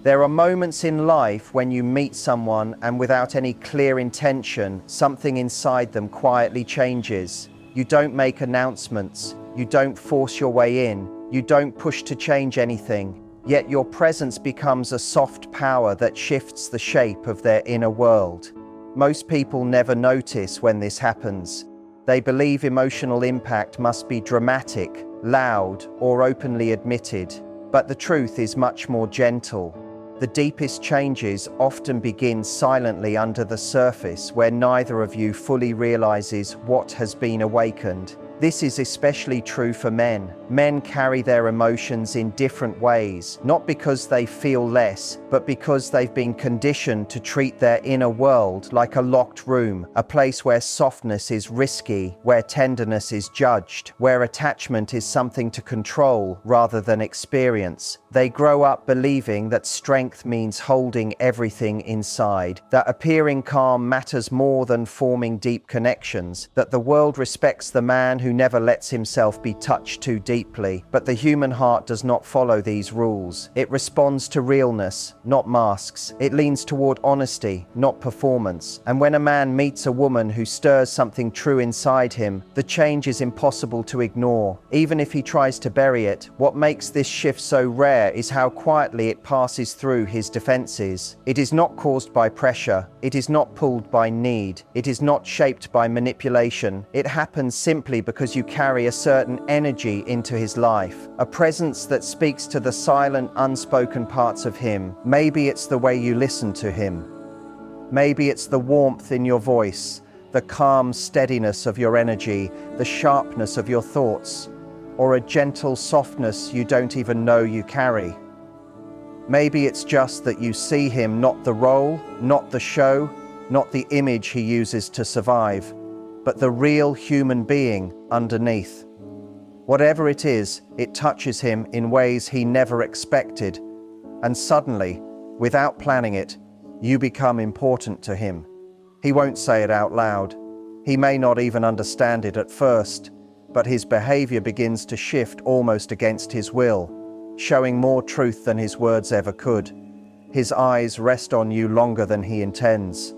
There are moments in life when you meet someone and without any clear intention, something inside them quietly changes. You don't make announcements, you don't force your way in, you don't push to change anything, yet your presence becomes a soft power that shifts the shape of their inner world. Most people never notice when this happens. They believe emotional impact must be dramatic, loud, or openly admitted. But the truth is much more gentle. The deepest changes often begin silently under the surface, where neither of you fully realizes what has been awakened. This is especially true for men. Men carry their emotions in different ways, not because they feel less, but because they've been conditioned to treat their inner world like a locked room, a place where softness is risky, where tenderness is judged, where attachment is something to control rather than experience. They grow up believing that strength means holding everything inside, that appearing calm matters more than forming deep connections, that the world respects the man who never lets himself be touched too deeply. But the human heart does not follow these rules. It responds to realness, not masks. It leans toward honesty, not performance. And when a man meets a woman who stirs something true inside him, the change is impossible to ignore. Even if he tries to bury it, what makes this shift so rare is how quietly it passes through his defenses. It is not caused by pressure. It is not pulled by need. It is not shaped by manipulation. It happens simply because you carry a certain energy into his life, a presence that speaks to the silent, unspoken parts of him. Maybe it's the way you listen to him. Maybe it's the warmth in your voice, the calm steadiness of your energy, the sharpness of your thoughts, or a gentle softness you don't even know you carry. Maybe it's just that you see him, not the role, not the show, not the image he uses to survive, but the real human being underneath. Whatever it is, it touches him in ways he never expected, and suddenly, without planning it, you become important to him. He won't say it out loud. He may not even understand it at first, but his behavior begins to shift almost against his will, showing more truth than his words ever could. His eyes rest on you longer than he intends.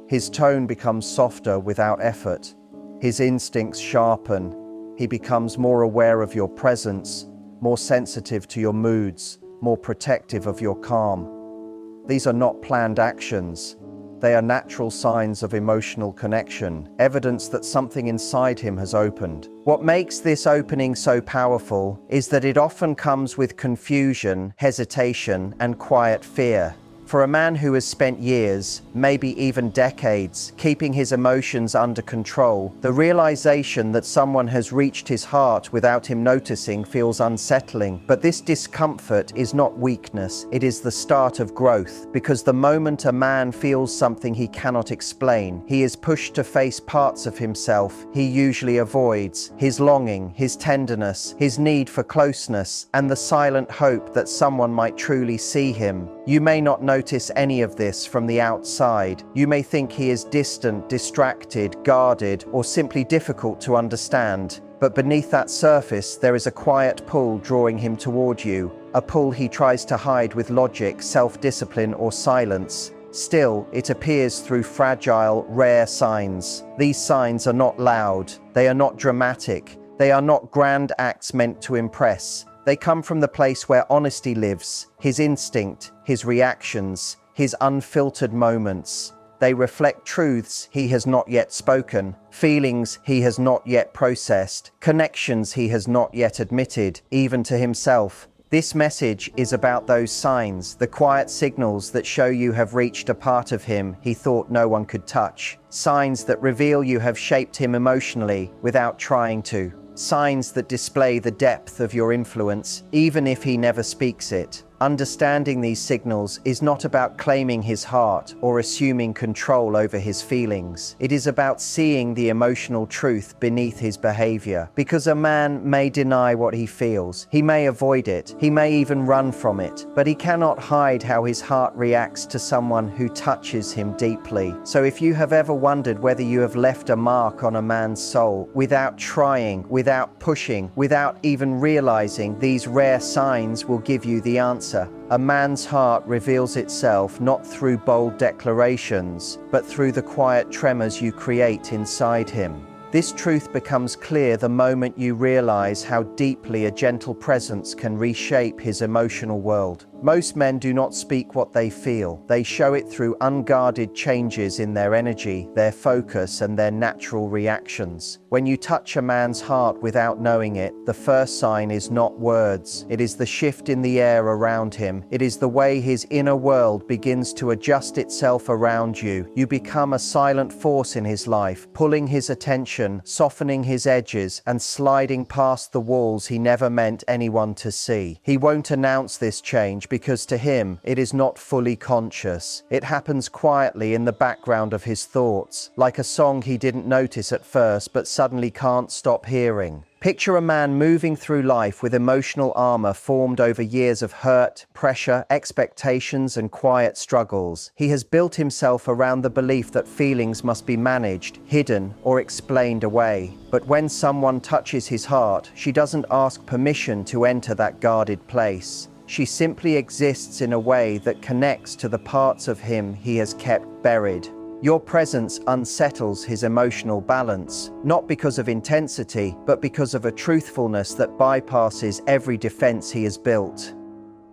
His tone becomes softer without effort. His instincts sharpen. He becomes more aware of your presence, more sensitive to your moods, more protective of your calm. These are not planned actions. They are natural signs of emotional connection, evidence that something inside him has opened. What makes this opening so powerful is that it often comes with confusion, hesitation, and quiet fear. For a man who has spent years, maybe even decades, keeping his emotions under control, the realization that someone has reached his heart without him noticing feels unsettling. But this discomfort is not weakness, it is the start of growth, because the moment a man feels something he cannot explain, he is pushed to face parts of himself he usually avoids, his longing, his tenderness, his need for closeness, and the silent hope that someone might truly see him. You may not notice any of this from the outside. You may think he is distant, distracted, guarded, or simply difficult to understand. But beneath that surface, there is a quiet pull drawing him toward you, a pull he tries to hide with logic, self-discipline, or silence. Still, it appears through fragile, rare signs. These signs are not loud. They are not dramatic. They are not grand acts meant to impress. They come from the place where honesty lives, his instinct, his reactions, his unfiltered moments. They reflect truths he has not yet spoken, feelings he has not yet processed, connections he has not yet admitted, even to himself. This message is about those signs, the quiet signals that show you have reached a part of him he thought no one could touch. Signs that reveal you have shaped him emotionally without trying to. Signs that display the depth of your influence, even if he never speaks it. Understanding these signals is not about claiming his heart or assuming control over his feelings. It is about seeing the emotional truth beneath his behavior. Because a man may deny what he feels, he may avoid it, he may even run from it, but he cannot hide how his heart reacts to someone who touches him deeply. So if you have ever wondered whether you have left a mark on a man's soul without trying, without pushing, without even realizing, these rare signs will give you the answer. answer. A man's heart reveals itself not through bold declarations, but through the quiet tremors you create inside him. This truth becomes clear the moment you realize how deeply a gentle presence can reshape his emotional world. Most men do not speak what they feel. They show it through unguarded changes in their energy, their focus, and their natural reactions. When you touch a man's heart without knowing it, the first sign is not words. It is the shift in the air around him. It is the way his inner world begins to adjust itself around you. You become a silent force in his life, pulling his attention, softening his edges, and sliding past the walls he never meant anyone to see. He won't announce this change because to him, it is not fully conscious. It happens quietly in the background of his thoughts, like a song he didn't notice at first but suddenly can't stop hearing. Picture a man moving through life with emotional armor formed over years of hurt, pressure, expectations, and quiet struggles. He has built himself around the belief that feelings must be managed, hidden, or explained away. But when someone touches his heart, she doesn't ask permission to enter that guarded place. She simply exists in a way that connects to the parts of him he has kept buried. Your presence unsettles his emotional balance, not because of intensity, but because of a truthfulness that bypasses every defense he has built.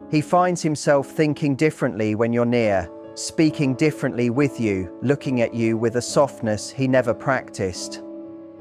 He finds himself thinking differently when you're near, speaking differently with you, looking at you with a softness he never practiced.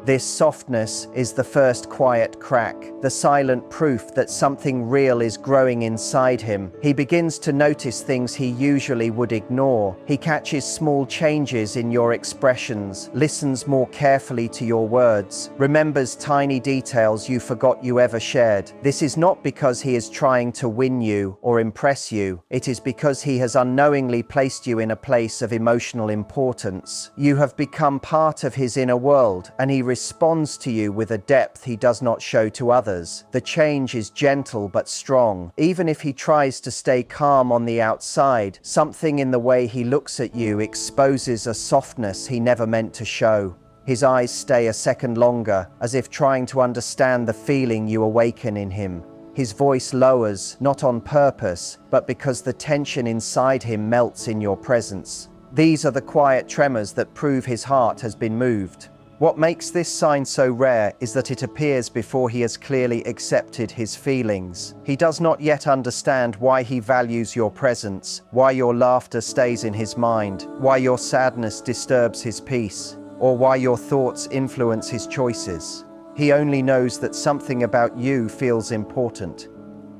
This softness is the first quiet crack, the silent proof that something real is growing inside him. He begins to notice things he usually would ignore. He catches small changes in your expressions, listens more carefully to your words, remembers tiny details you forgot you ever shared. This is not because he is trying to win you or impress you. It is because he has unknowingly placed you in a place of emotional importance. You have become part of his inner world, and he responds to you with a depth he does not show to others. The change is gentle but strong. Even if he tries to stay calm on the outside, something in the way he looks at you exposes a softness he never meant to show. His eyes stay a second longer, as if trying to understand the feeling you awaken in him. His voice lowers, not on purpose, but because the tension inside him melts in your presence. These are the quiet tremors that prove his heart has been moved. What makes this sign so rare is that it appears before he has clearly accepted his feelings. He does not yet understand why he values your presence, why your laughter stays in his mind, why your sadness disturbs his peace, or why your thoughts influence his choices. He only knows that something about you feels important.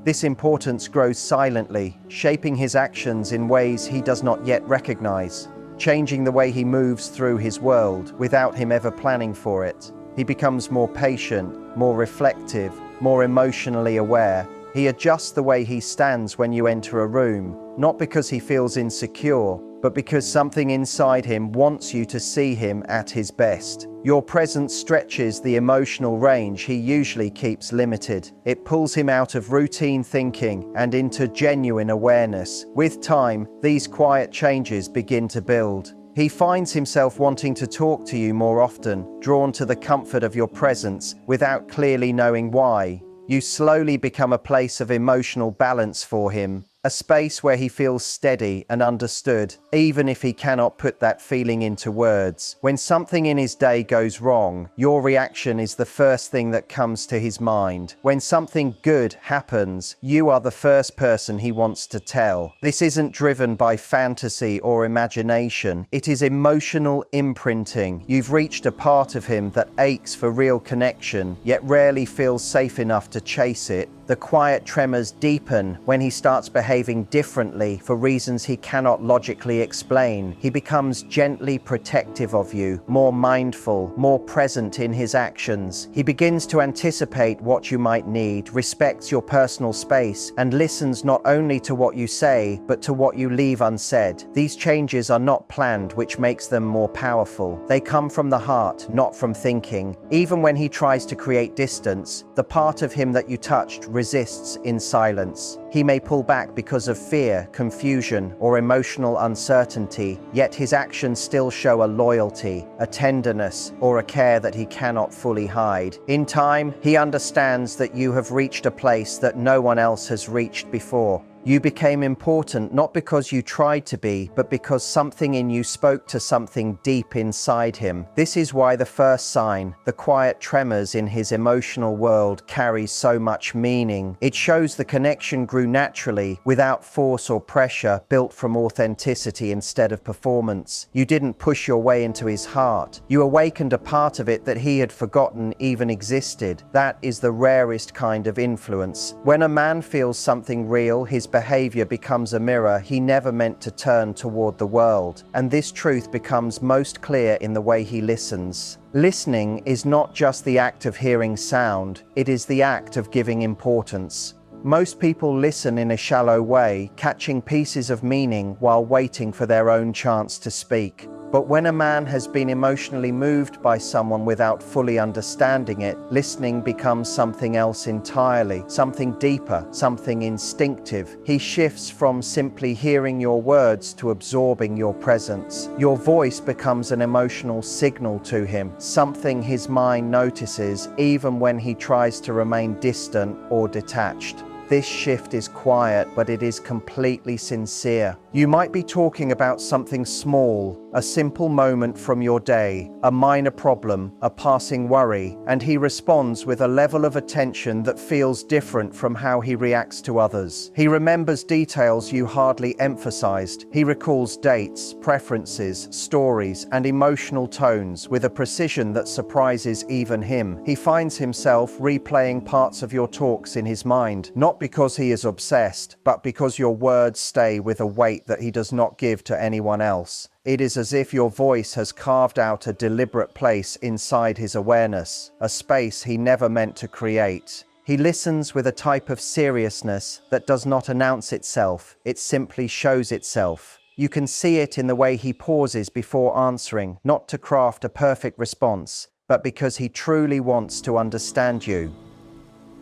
This importance grows silently, shaping his actions in ways he does not yet recognize, changing the way he moves through his world without him ever planning for it. He becomes more patient, more reflective, more emotionally aware. He adjusts the way he stands when you enter a room, not because he feels insecure, but because something inside him wants you to see him at his best. Your presence stretches the emotional range he usually keeps limited. It pulls him out of routine thinking and into genuine awareness. With time, these quiet changes begin to build. He finds himself wanting to talk to you more often, drawn to the comfort of your presence without clearly knowing why. You slowly become a place of emotional balance for him, a space where he feels steady and understood, even if he cannot put that feeling into words. When something in his day goes wrong, your reaction is the first thing that comes to his mind. When something good happens, you are the first person he wants to tell. This isn't driven by fantasy or imagination. It is emotional imprinting. You've reached a part of him that aches for real connection, yet rarely feels safe enough to chase it. The quiet tremors deepen when he starts behaving differently for reasons he cannot logically explain. He becomes gently protective of you, more mindful, more present in his actions. He begins to anticipate what you might need, respects your personal space, and listens not only to what you say, but to what you leave unsaid. These changes are not planned, which makes them more powerful. They come from the heart, not from thinking. Even when he tries to create distance, the part of him that you touched resists in silence. He may pull back because of fear, confusion, or emotional uncertainty, yet his actions still show a loyalty, a tenderness, or a care that he cannot fully hide. In time, he understands that you have reached a place that no one else has reached before. You became important not because you tried to be, but because something in you spoke to something deep inside him. This is why the first sign, the quiet tremors in his emotional world, carries so much meaning. It shows the connection grew naturally, without force or pressure, built from authenticity instead of performance. You didn't push your way into his heart. You awakened a part of it that he had forgotten even existed. That is the rarest kind of influence. When a man feels something real, his behavior becomes a mirror he never meant to turn toward the world. And this truth becomes most clear in the way he listens. Listening is not just the act of hearing sound, it is the act of giving importance. Most people listen in a shallow way, catching pieces of meaning while waiting for their own chance to speak. But when a man has been emotionally moved by someone without fully understanding it, listening becomes something else entirely, something deeper, something instinctive. He shifts from simply hearing your words to absorbing your presence. Your voice becomes an emotional signal to him, something his mind notices even when he tries to remain distant or detached. This shift is quiet, but it is completely sincere. You might be talking about something small, a simple moment from your day, a minor problem, a passing worry, and he responds with a level of attention that feels different from how he reacts to others. He remembers details you hardly emphasized. He recalls dates, preferences, stories, and emotional tones with a precision that surprises even him. He finds himself replaying parts of your talks in his mind, not because he is obsessed, but because your words stay with a weight that he does not give to anyone else. It is as if your voice has carved out a deliberate place inside his awareness, a space he never meant to create. He listens with a type of seriousness that does not announce itself, it simply shows itself. You can see it in the way he pauses before answering, not to craft a perfect response, but because he truly wants to understand you.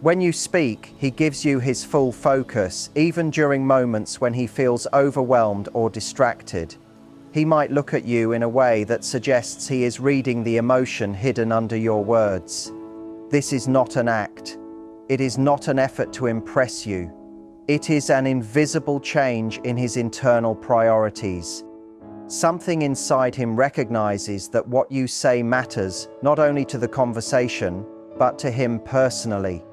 When you speak, he gives you his full focus, even during moments when he feels overwhelmed or distracted. He might look at you in a way that suggests he is reading the emotion hidden under your words. This is not an act. It is not an effort to impress you. It is an invisible change in his internal priorities. Something inside him recognizes that what you say matters, not only to the conversation, but to him personally.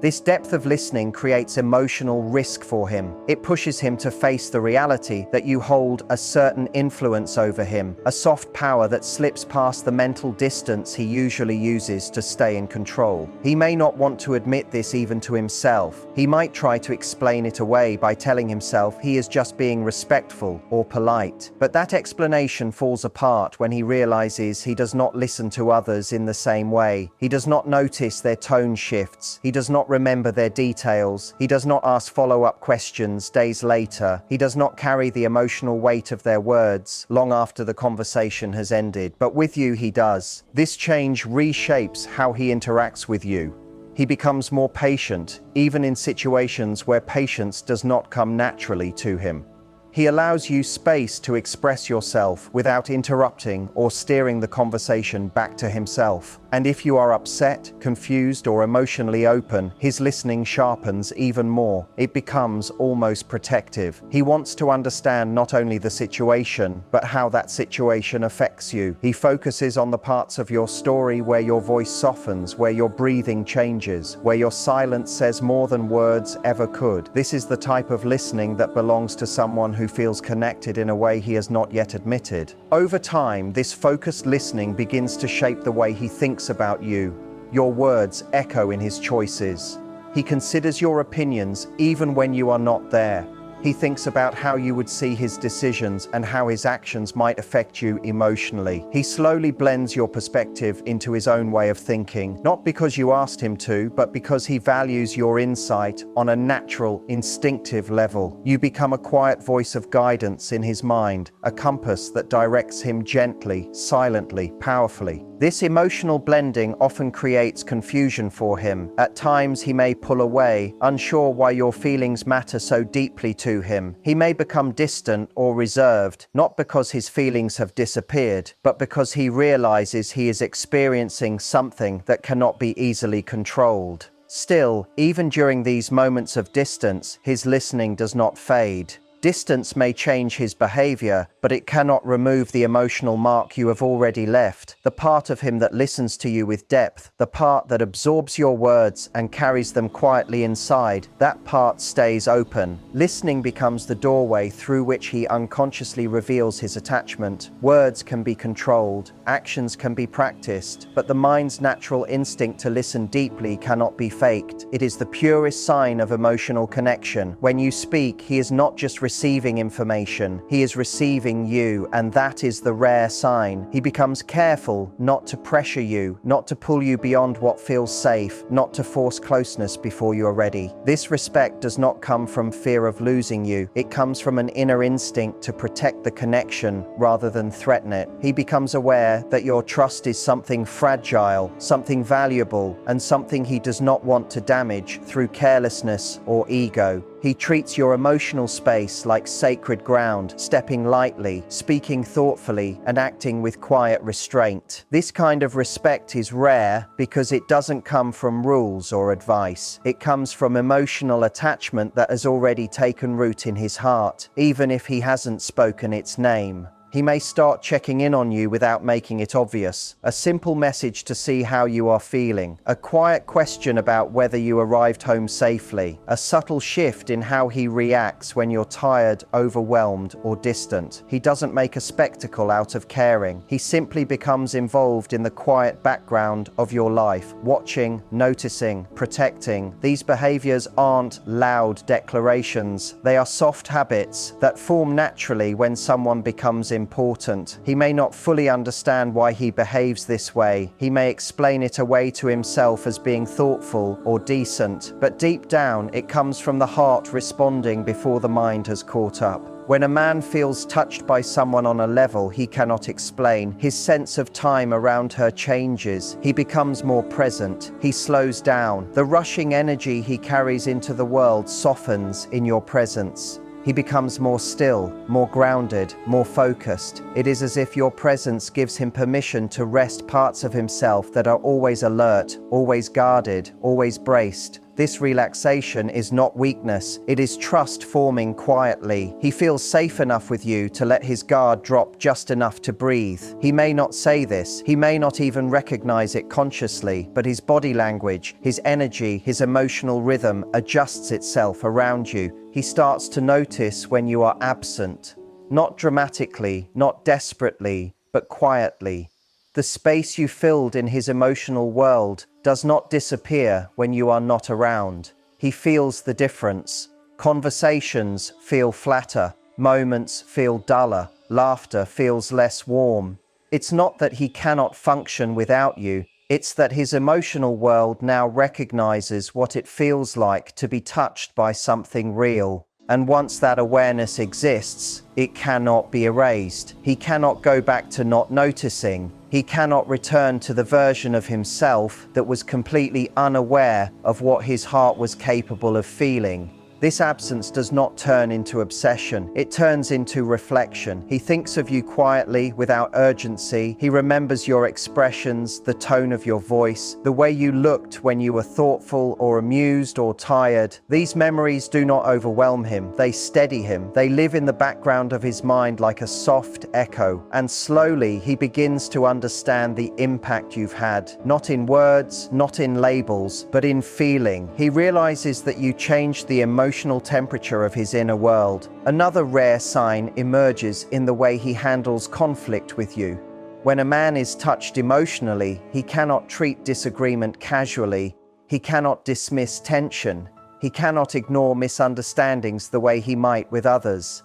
This depth of listening creates emotional risk for him. It pushes him to face the reality that you hold a certain influence over him, a soft power that slips past the mental distance he usually uses to stay in control. He may not want to admit this even to himself. He might try to explain it away by telling himself he is just being respectful or polite. But that explanation falls apart when he realizes he does not listen to others in the same way. He does not notice their tone shifts. He does not remember their details. He does not ask follow-up questions days later. He does not carry the emotional weight of their words long after the conversation has ended. But with you, he does. This change reshapes how he interacts with you. He becomes more patient, even in situations where patience does not come naturally to him. He allows you space to express yourself without interrupting or steering the conversation back to himself. And if you are upset, confused, or emotionally open, his listening sharpens even more. It becomes almost protective. He wants to understand not only the situation, but how that situation affects you. He focuses on the parts of your story where your voice softens, where your breathing changes, where your silence says more than words ever could. This is the type of listening that belongs to someone who feels connected in a way he has not yet admitted. Over time, this focused listening begins to shape the way he thinks about you. Your words echo in his choices. He considers your opinions even when you are not there. He thinks about how you would see his decisions and how his actions might affect you emotionally. He slowly blends your perspective into his own way of thinking, not because you asked him to, but because he values your insight on a natural, instinctive level. You become a quiet voice of guidance in his mind, a compass that directs him gently, silently, powerfully. This emotional blending often creates confusion for him. At times he may pull away, unsure why your feelings matter so deeply to him. He may become distant or reserved, not because his feelings have disappeared, but because he realizes he is experiencing something that cannot be easily controlled. Still, even during these moments of distance, his listening does not fade. Distance may change his behavior, but it cannot remove the emotional mark you have already left. The part of him that listens to you with depth, the part that absorbs your words and carries them quietly inside, that part stays open. Listening becomes the doorway through which he unconsciously reveals his attachment. Words can be controlled, actions can be practiced, but the mind's natural instinct to listen deeply cannot be faked. It is the purest sign of emotional connection. When you speak, he is not just receiving information, he is receiving you, and that is the rare sign. He becomes careful not to pressure you, not to pull you beyond what feels safe, not to force closeness before you are ready. This respect does not come from fear of losing you. It comes from an inner instinct to protect the connection rather than threaten it. He becomes aware that your trust is something fragile, something valuable, and something he does not want to damage through carelessness or ego. He treats your emotional space like sacred ground, stepping lightly, speaking thoughtfully, and acting with quiet restraint. This kind of respect is rare because it doesn't come from rules or advice. It comes from emotional attachment that has already taken root in his heart, even if he hasn't spoken its name. He may start checking in on you without making it obvious. A simple message to see how you are feeling. A quiet question about whether you arrived home safely. A subtle shift in how he reacts when you're tired, overwhelmed, or distant. He doesn't make a spectacle out of caring. He simply becomes involved in the quiet background of your life, watching, noticing, protecting. These behaviors aren't loud declarations. They are soft habits that form naturally when someone becomes important. He may not fully understand why he behaves this way. He may explain it away to himself as being thoughtful or decent, but deep down it comes from the heart responding before the mind has caught up. When a man feels touched by someone on a level he cannot explain, his sense of time around her changes. He becomes more present. He slows down. The rushing energy he carries into the world softens in your presence. He becomes more still, more grounded, more focused. It is as if your presence gives him permission to rest parts of himself that are always alert, always guarded, always braced. This relaxation is not weakness, it is trust forming quietly. He feels safe enough with you to let his guard drop just enough to breathe. He may not say this, he may not even recognize it consciously, but his body language, his energy, his emotional rhythm adjusts itself around you. He starts to notice when you are absent, not dramatically, not desperately, but quietly. The space you filled in his emotional world does not disappear when you are not around. He feels the difference. Conversations feel flatter, moments feel duller, laughter feels less warm. It's not that he cannot function without you, it's that his emotional world now recognizes what it feels like to be touched by something real. And once that awareness exists, it cannot be erased. He cannot go back to not noticing. He cannot return to the version of himself that was completely unaware of what his heart was capable of feeling. This absence does not turn into obsession, it turns into reflection. He thinks of you quietly, without urgency. He remembers your expressions, the tone of your voice, the way you looked when you were thoughtful or amused or tired. These memories do not overwhelm him, they steady him. They live in the background of his mind like a soft echo. And slowly he begins to understand the impact you've had, not in words, not in labels, but in feeling. He realizes that you changed the emotional temperature of his inner world. Another rare sign emerges in the way he handles conflict with you. When a man is touched emotionally, he cannot treat disagreement casually. He cannot dismiss tension. He cannot ignore misunderstandings the way he might with others.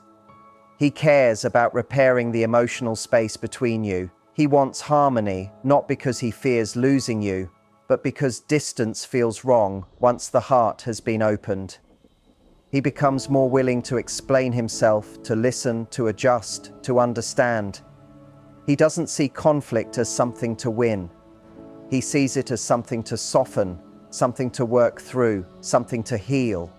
He cares about repairing the emotional space between you. He wants harmony, not because he fears losing you, but because distance feels wrong once the heart has been opened. He becomes more willing to explain himself, to listen, to adjust, to understand. He doesn't see conflict as something to win. He sees it as something to soften, something to work through, something to heal.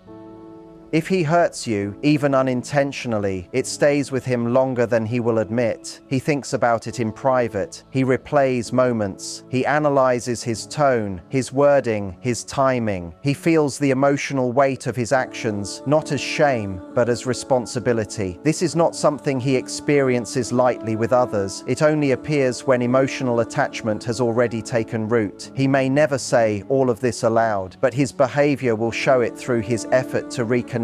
If he hurts you, even unintentionally, it stays with him longer than he will admit. He thinks about it in private. He replays moments. He analyzes his tone, his wording, his timing. He feels the emotional weight of his actions, not as shame, but as responsibility. This is not something he experiences lightly with others. It only appears when emotional attachment has already taken root. He may never say all of this aloud, but his behavior will show it through his effort to reconnect,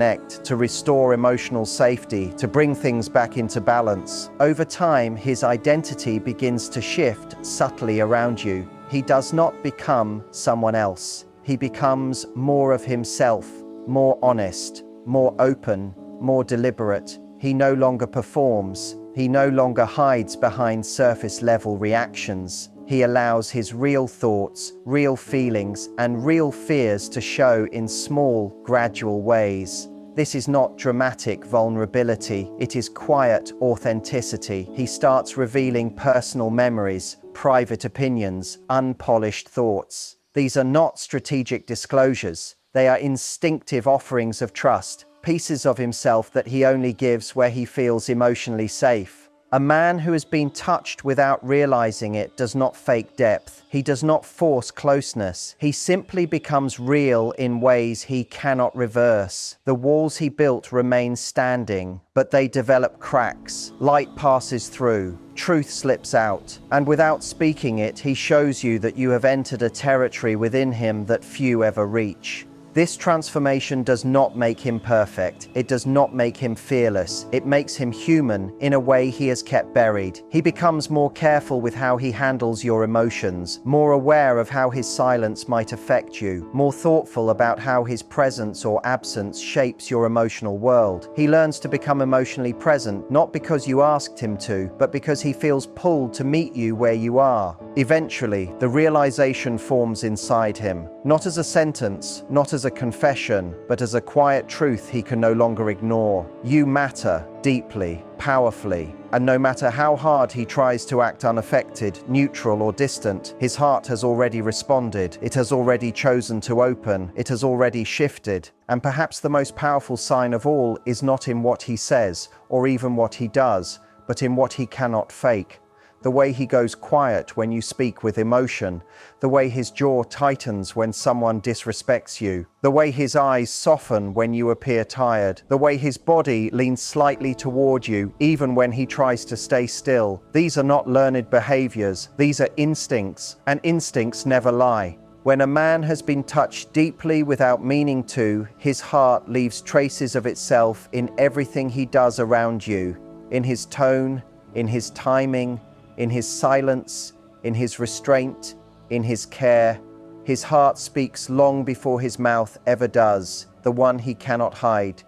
to restore emotional safety, to bring things back into balance. Over time, his identity begins to shift subtly around you. He does not become someone else. He becomes more of himself, more honest, more open, more deliberate. He no longer performs. He no longer hides behind surface-level reactions. He allows his real thoughts, real feelings, and real fears to show in small, gradual ways. This is not dramatic vulnerability, it is quiet authenticity. He starts revealing personal memories, private opinions, unpolished thoughts. These are not strategic disclosures. They are instinctive offerings of trust, pieces of himself that he only gives where he feels emotionally safe. A man who has been touched without realizing it does not fake depth. He does not force closeness. He simply becomes real in ways he cannot reverse. The walls he built remain standing, but they develop cracks. Light passes through. Truth slips out. And without speaking it, he shows you that you have entered a territory within him that few ever reach. This transformation does not make him perfect. It does not make him fearless. It makes him human in a way he has kept buried. He becomes more careful with how he handles your emotions, more aware of how his silence might affect you, more thoughtful about how his presence or absence shapes your emotional world. He learns to become emotionally present, not because you asked him to, but because he feels pulled to meet you where you are. Eventually, the realization forms inside him, not as a sentence, not as a confession, but as a quiet truth he can no longer ignore. You matter deeply, powerfully, and no matter how hard he tries to act unaffected, neutral, or distant, his heart has already responded. It has already chosen to open. It has already shifted. And perhaps the most powerful sign of all is not in what he says, or even what he does, but in what he cannot fake. The way he goes quiet when you speak with emotion, the way his jaw tightens when someone disrespects you, the way his eyes soften when you appear tired, the way his body leans slightly toward you even when he tries to stay still. These are not learned behaviors, these are instincts, and instincts never lie. When a man has been touched deeply without meaning to, his heart leaves traces of itself in everything he does around you, in his tone, in his timing, in his silence, in his restraint, in his care. His heart speaks long before his mouth ever does, the one he cannot hide,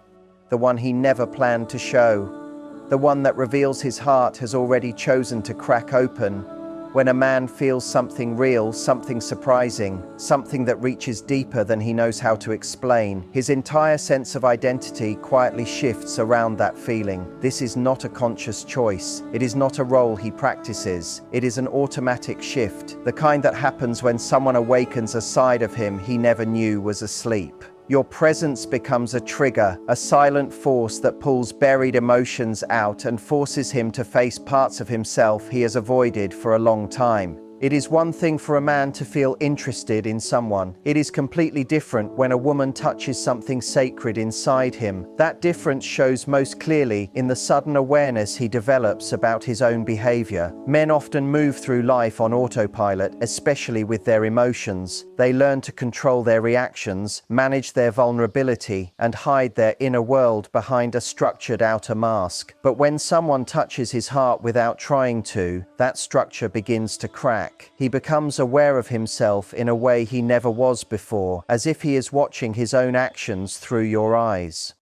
the one he never planned to show. The one that reveals his heart has already chosen to crack open. When a man feels something real, something surprising, something that reaches deeper than he knows how to explain, his entire sense of identity quietly shifts around that feeling. This is not a conscious choice. It is not a role he practices. It is an automatic shift, the kind that happens when someone awakens a side of him he never knew was asleep. Your presence becomes a trigger, a silent force that pulls buried emotions out and forces him to face parts of himself he has avoided for a long time. It is one thing for a man to feel interested in someone. It is completely different when a woman touches something sacred inside him. That difference shows most clearly in the sudden awareness he develops about his own behavior. Men often move through life on autopilot, especially with their emotions. They learn to control their reactions, manage their vulnerability, and hide their inner world behind a structured outer mask. But when someone touches his heart without trying to, that structure begins to crack. back, he becomes aware of himself in a way he never was before, as if he is watching his own actions through your eyes.